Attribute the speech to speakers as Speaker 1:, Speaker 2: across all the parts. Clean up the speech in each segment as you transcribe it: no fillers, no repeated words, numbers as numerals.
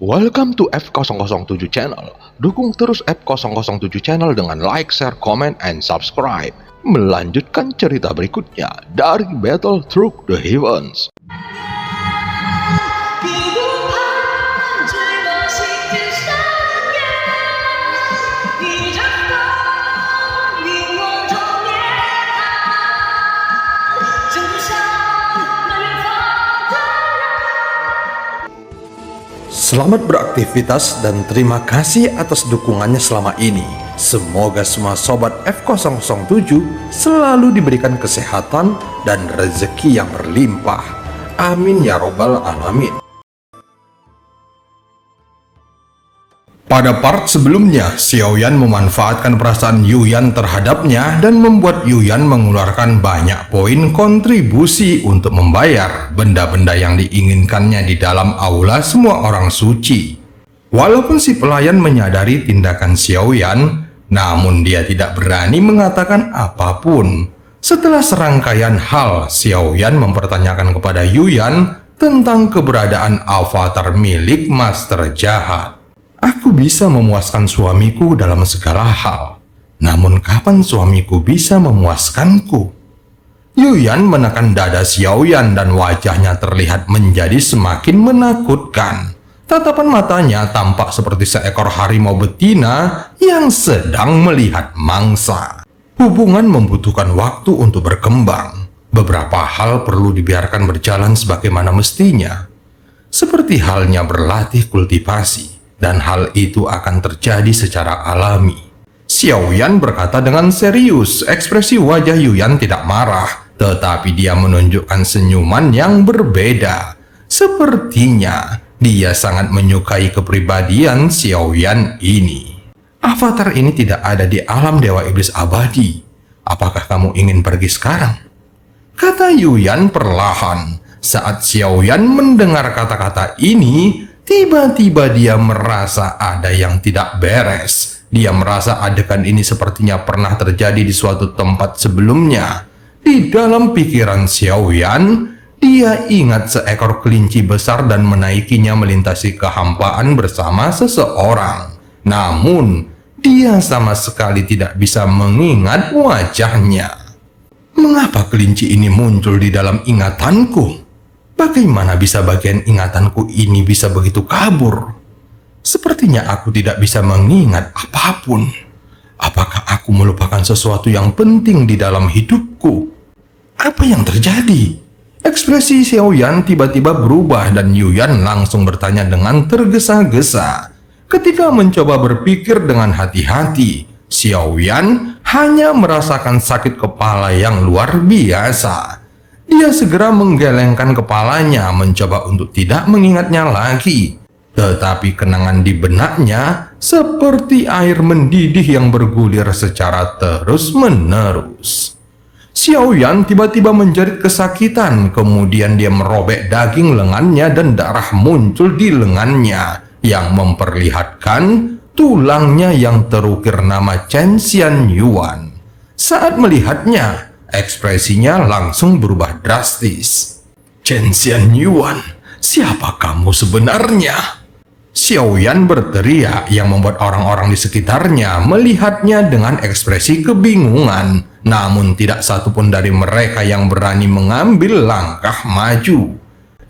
Speaker 1: Welcome to F007 Channel. Dukung terus F007 Channel dengan like, share, comment, and subscribe. Melanjutkan cerita berikutnya dari Battle Through the Heavens.
Speaker 2: Selamat beraktivitas dan terima kasih atas dukungannya selama ini. Semoga semua sobat F007 selalu diberikan kesehatan dan rezeki yang berlimpah. Amin ya robbal alamin. Pada part sebelumnya, Xiaoyan memanfaatkan perasaan Yuyan terhadapnya dan membuat Yuyan mengeluarkan banyak poin kontribusi untuk membayar benda-benda yang diinginkannya di dalam aula semua orang suci. Walaupun si pelayan menyadari tindakan Xiaoyan, namun dia tidak berani mengatakan apapun. Setelah serangkaian hal, Xiaoyan mempertanyakan kepada Yuyan tentang keberadaan avatar milik Master Jahat. Aku bisa memuaskan suamiku dalam segala hal, namun kapan suamiku bisa memuaskanku? Yuyan menekan dada Xiaoyan dan wajahnya terlihat menjadi semakin menakutkan. Tatapan matanya tampak seperti seekor harimau betina yang sedang melihat mangsa. Hubungan membutuhkan waktu untuk berkembang. Beberapa hal perlu dibiarkan berjalan sebagaimana mestinya. Seperti halnya berlatih kultivasi. Dan hal itu akan terjadi secara alami. Xiaoyan berkata dengan serius. Ekspresi wajah Yuyan tidak marah, tetapi dia menunjukkan senyuman yang berbeda. Sepertinya dia sangat menyukai kepribadian Xiaoyan ini. Avatar ini tidak ada di alam Dewa Iblis Abadi. Apakah kamu ingin pergi sekarang? Kata Yuyan perlahan. Saat Xiaoyan mendengar kata-kata ini, tiba-tiba dia merasa ada yang tidak beres. Dia merasa adegan ini sepertinya pernah terjadi di suatu tempat sebelumnya. Di dalam pikiran Xiaoyan, dia ingat seekor kelinci besar dan menaikinya melintasi kehampaan bersama seseorang. Namun, dia sama sekali tidak bisa mengingat wajahnya. Mengapa kelinci ini muncul di dalam ingatanku? Bagaimana bisa bagian ingatanku ini bisa begitu kabur? Sepertinya aku tidak bisa mengingat apapun. Apakah aku melupakan sesuatu yang penting di dalam hidupku? Apa yang terjadi? Ekspresi Xiaoyan tiba-tiba berubah dan Yuyan langsung bertanya dengan tergesa-gesa. Ketika mencoba berpikir dengan hati-hati, Xiaoyan hanya merasakan sakit kepala yang luar biasa. Dia segera menggelengkan kepalanya, mencoba untuk tidak mengingatnya lagi. Tetapi kenangan di benaknya seperti air mendidih yang bergulir secara terus-menerus. Xiaoyan tiba-tiba menjerit kesakitan, kemudian dia merobek daging lengannya dan darah muncul di lengannya, yang memperlihatkan tulangnya yang terukir nama Chen Xianyuan. Saat melihatnya, ekspresinya langsung berubah drastis. Chen Xianyuan, siapa kamu sebenarnya? Xiaoyan berteriak yang membuat orang-orang di sekitarnya melihatnya dengan ekspresi kebingungan. Namun tidak satupun dari mereka yang berani mengambil langkah maju.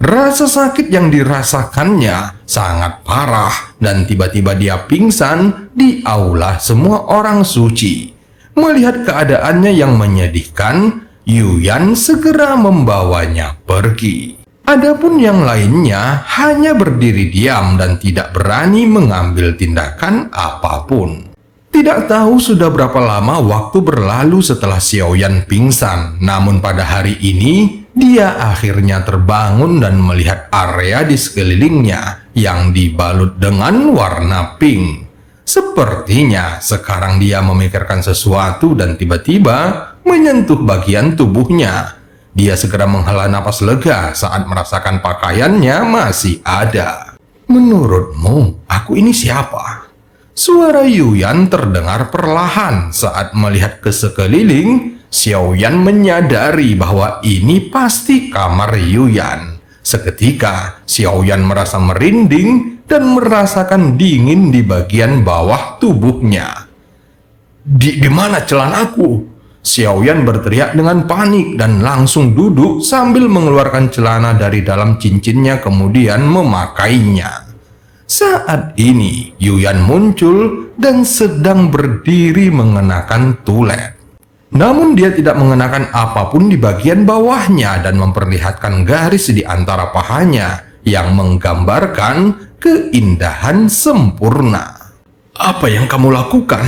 Speaker 2: Rasa sakit yang dirasakannya sangat parah dan tiba-tiba dia pingsan di aula semua orang suci. Melihat keadaannya yang menyedihkan, Yuyan segera membawanya pergi. Adapun yang lainnya hanya berdiri diam dan tidak berani mengambil tindakan apapun. Tidak tahu sudah berapa lama waktu berlalu setelah Xiaoyan pingsan, namun pada hari ini dia akhirnya terbangun dan melihat area di sekelilingnya yang dibalut dengan warna pink. Sepertinya sekarang dia memikirkan sesuatu dan tiba-tiba menyentuh bagian tubuhnya. Dia segera menghela napas lega saat merasakan pakaiannya masih ada. Menurutmu, aku ini siapa? Suara Yuyan terdengar perlahan saat melihat ke sekeliling. Xiaoyan menyadari bahwa ini pasti kamar Yuyan. Seketika, Xiaoyan merasa merinding dan merasakan dingin di bagian bawah tubuhnya. Di mana celanaku? Xiaoyan berteriak dengan panik dan langsung duduk sambil mengeluarkan celana dari dalam cincinnya kemudian memakainya. Saat ini Yuyan muncul dan sedang berdiri mengenakan tulet. Namun dia tidak mengenakan apapun di bagian bawahnya dan memperlihatkan garis di antara pahanya yang menggambarkan keindahan sempurna. Apa yang kamu lakukan?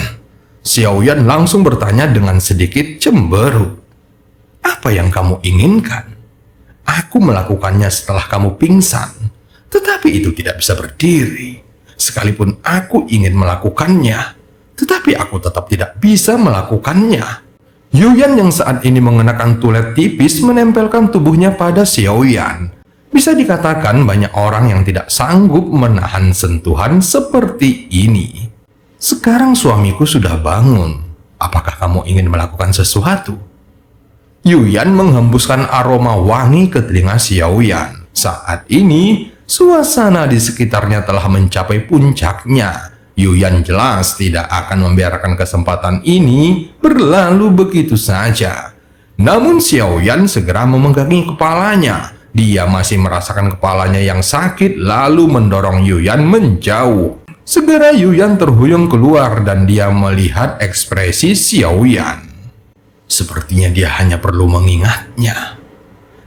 Speaker 2: Xiaoyan langsung bertanya dengan sedikit cemberut. Apa yang kamu inginkan? Aku melakukannya setelah kamu pingsan, tetapi itu tidak bisa berdiri. Sekalipun aku ingin melakukannya, tetapi aku tetap tidak bisa melakukannya. Yuyan yang saat ini mengenakan tulet tipis menempelkan tubuhnya pada Xiaoyan. Bisa dikatakan banyak orang yang tidak sanggup menahan sentuhan seperti ini. Sekarang suamiku sudah bangun. Apakah kamu ingin melakukan sesuatu? Yuyan menghembuskan aroma wangi ke telinga Xiaoyan. Saat ini, suasana di sekitarnya telah mencapai puncaknya. Yuyan jelas tidak akan membiarkan kesempatan ini berlalu begitu saja. Namun Xiaoyan segera memegangi kepalanya. Dia masih merasakan kepalanya yang sakit lalu mendorong Yuyan menjauh. Segera Yuyan terhuyung keluar dan dia melihat ekspresi Xiaoyan. Sepertinya dia hanya perlu mengingatnya.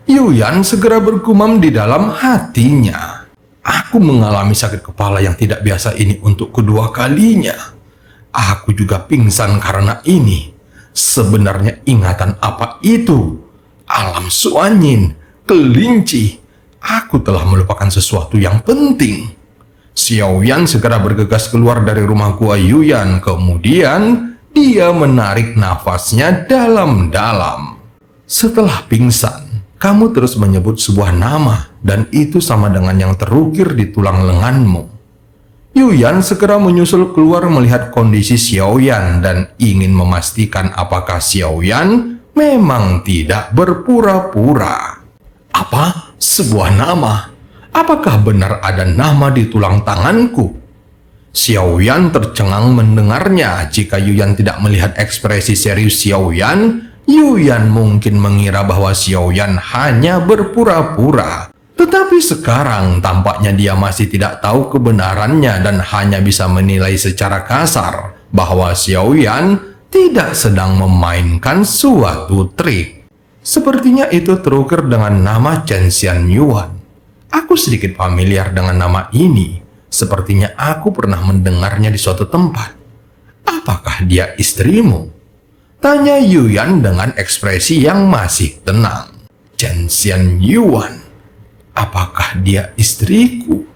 Speaker 2: Yuyan segera bergumam di dalam hatinya. Aku mengalami sakit kepala yang tidak biasa ini untuk kedua kalinya. Aku juga pingsan karena ini. Sebenarnya ingatan apa itu? Alam suanyin, kelinci. Aku telah melupakan sesuatu yang penting. Xiaoyan segera bergegas keluar dari rumah gua Yuyan. Kemudian dia menarik nafasnya dalam-dalam. Setelah pingsan, kamu terus menyebut sebuah nama, dan itu sama dengan yang terukir di tulang lenganmu. Yuyan segera menyusul keluar melihat kondisi Xiaoyan dan ingin memastikan apakah Xiaoyan memang tidak berpura-pura. Apa? Sebuah nama? Apakah benar ada nama di tulang tanganku? Xiaoyan tercengang mendengarnya. Jika Yuyan tidak melihat ekspresi serius Xiaoyan, Yuyan mungkin mengira bahwa Xiaoyan hanya berpura-pura. Tetapi sekarang tampaknya dia masih tidak tahu kebenarannya dan hanya bisa menilai secara kasar bahwa Xiaoyan tidak sedang memainkan suatu trik. Sepertinya itu terukir dengan nama Chen Xianyuan. Aku sedikit familiar dengan nama ini. Sepertinya aku pernah mendengarnya di suatu tempat. Apakah dia istrimu? Tanya Yuyan dengan ekspresi yang masih tenang. Chen Xianyuan. Apakah dia istriku?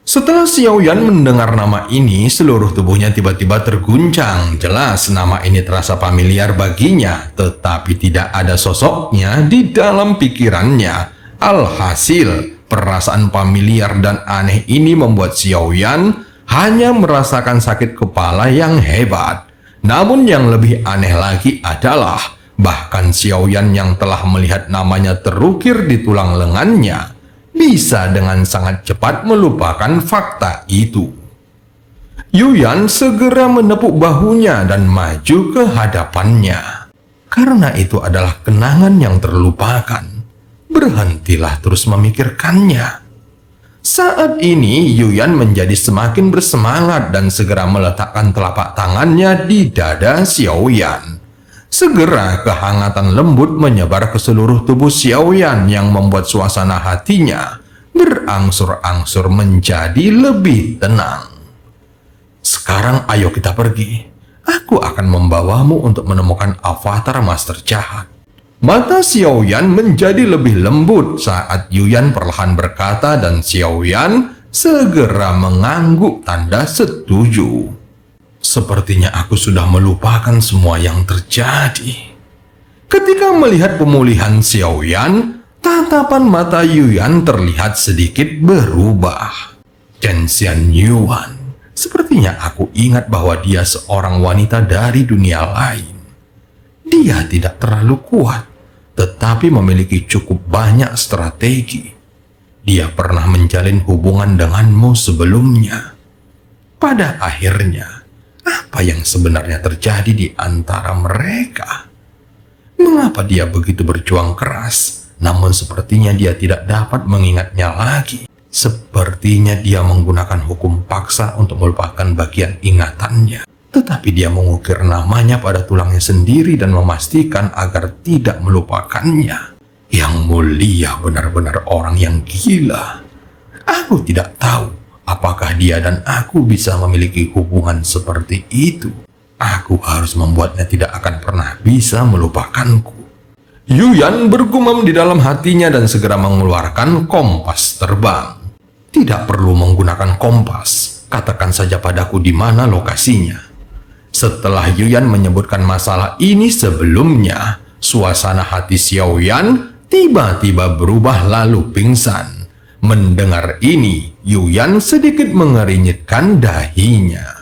Speaker 2: Setelah Xiaoyan mendengar nama ini, seluruh tubuhnya tiba-tiba terguncang. Jelas nama ini terasa familiar baginya, tetapi tidak ada sosoknya di dalam pikirannya. Alhasil, perasaan familiar dan aneh ini membuat Xiaoyan hanya merasakan sakit kepala yang hebat. Namun yang lebih aneh lagi adalah, bahkan Xiaoyan yang telah melihat namanya terukir di tulang lengannya, bisa dengan sangat cepat melupakan fakta itu. Yuyan segera menepuk bahunya dan maju ke hadapannya. Karena itu adalah kenangan yang terlupakan. Berhentilah terus memikirkannya. Saat ini Yuyan menjadi semakin bersemangat dan segera meletakkan telapak tangannya di dada Xiaoyan. Segera kehangatan lembut menyebar ke seluruh tubuh Xiaoyan yang membuat suasana hatinya berangsur-angsur menjadi lebih tenang. Sekarang ayo kita pergi. Aku akan membawamu untuk menemukan avatar Master Jahat. Mata Xiaoyan menjadi lebih lembut saat Yuyan perlahan berkata dan Xiaoyan segera mengangguk tanda setuju. Sepertinya aku sudah melupakan semua yang terjadi. Ketika melihat pemulihan Xiaoyan, tatapan mata Yuyan terlihat sedikit berubah. Chen Xianyuan, sepertinya aku ingat bahwa dia seorang wanita dari dunia lain. Dia tidak terlalu kuat, tetapi memiliki cukup banyak strategi. dia pernah menjalin hubungan denganmu sebelumnya. Pada akhirnya, apa yang sebenarnya terjadi di antara mereka? Mengapa dia begitu berjuang keras, namun sepertinya dia tidak dapat mengingatnya lagi? Sepertinya dia menggunakan hukum paksa untuk melupakan bagian ingatannya. Tetapi dia mengukir namanya pada tulangnya sendiri dan memastikan agar tidak melupakannya. Yang mulia, benar-benar orang yang gila. Aku tidak tahu apakah dia dan aku bisa memiliki hubungan seperti itu. Aku harus membuatnya tidak akan pernah bisa melupakanku. Yuyan bergumam di dalam hatinya dan segera mengeluarkan kompas terbang. Tidak perlu menggunakan kompas, katakan saja padaku di mana lokasinya. Setelah Yuyan menyebutkan masalah ini sebelumnya, suasana hati Xiaoyan tiba-tiba berubah lalu pingsan. Mendengar ini, Yuyan sedikit mengerinyitkan dahinya.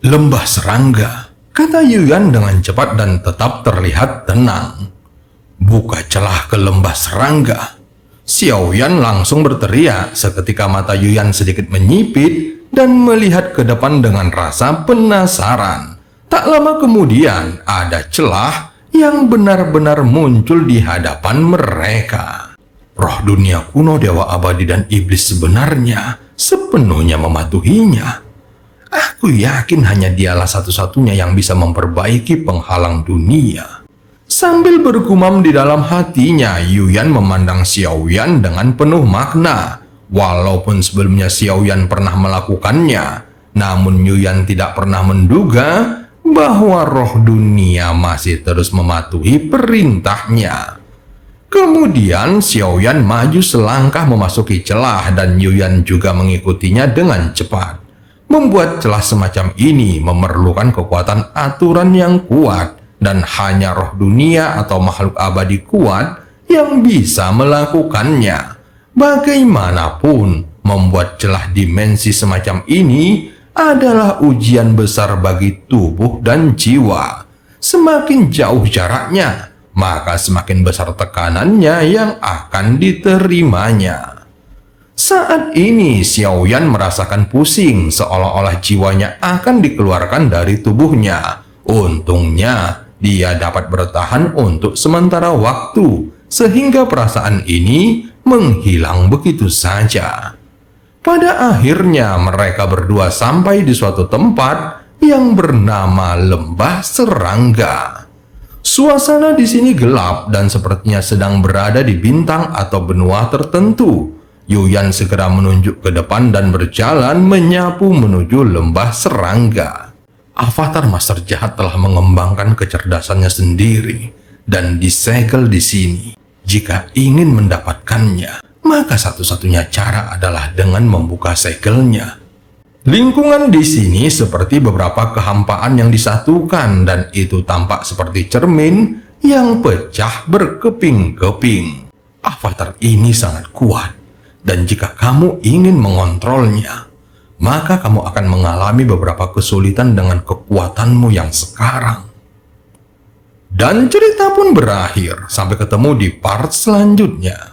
Speaker 2: Lembah serangga, kata Yuyan dengan cepat dan tetap terlihat tenang. Buka celah ke lembah serangga. Xiaoyan langsung berteriak seketika mata Yuyan sedikit menyipit dan melihat ke depan dengan rasa penasaran. Tak lama kemudian ada celah yang benar-benar muncul di hadapan mereka. Roh dunia kuno, dewa abadi dan iblis sebenarnya sepenuhnya mematuhinya. Aku yakin hanya dialah satu-satunya yang bisa memperbaiki penghalang dunia. Sambil bergumam di dalam hatinya, Yuyan memandang Xiaoyan dengan penuh makna. Walaupun sebelumnya Xiaoyan pernah melakukannya, namun Yuyan tidak pernah menduga bahwa roh dunia masih terus mematuhi perintahnya. Kemudian Xiaoyan maju selangkah memasuki celah dan Yuyan juga mengikutinya dengan cepat. Membuat celah semacam ini memerlukan kekuatan aturan yang kuat dan hanya roh dunia atau makhluk abadi kuat yang bisa melakukannya. Bagaimanapun, membuat celah dimensi semacam ini adalah ujian besar bagi tubuh dan jiwa. Semakin jauh jaraknya, maka semakin besar tekanannya yang akan diterimanya. Saat ini Xiaoyan merasakan pusing seolah-olah jiwanya akan dikeluarkan dari tubuhnya. Untungnya dia dapat bertahan untuk sementara waktu sehingga perasaan ini menghilang begitu saja. Pada akhirnya mereka berdua sampai di suatu tempat yang bernama Lembah Serangga. Suasana di sini gelap dan sepertinya sedang berada di bintang atau benua tertentu. Yuyan segera menunjuk ke depan dan berjalan menyapu menuju Lembah Serangga. Avatar Master Jahat telah mengembangkan kecerdasannya sendiri dan disegel di sini. Jika ingin mendapatkannya, maka satu-satunya cara adalah dengan membuka segelnya. Lingkungan di sini seperti beberapa kehampaan yang disatukan dan itu tampak seperti cermin yang pecah berkeping-keping. Avatar ini sangat kuat dan jika kamu ingin mengontrolnya, maka kamu akan mengalami beberapa kesulitan dengan kekuatanmu yang sekarang. Dan cerita pun berakhir. Sampai ketemu di part selanjutnya.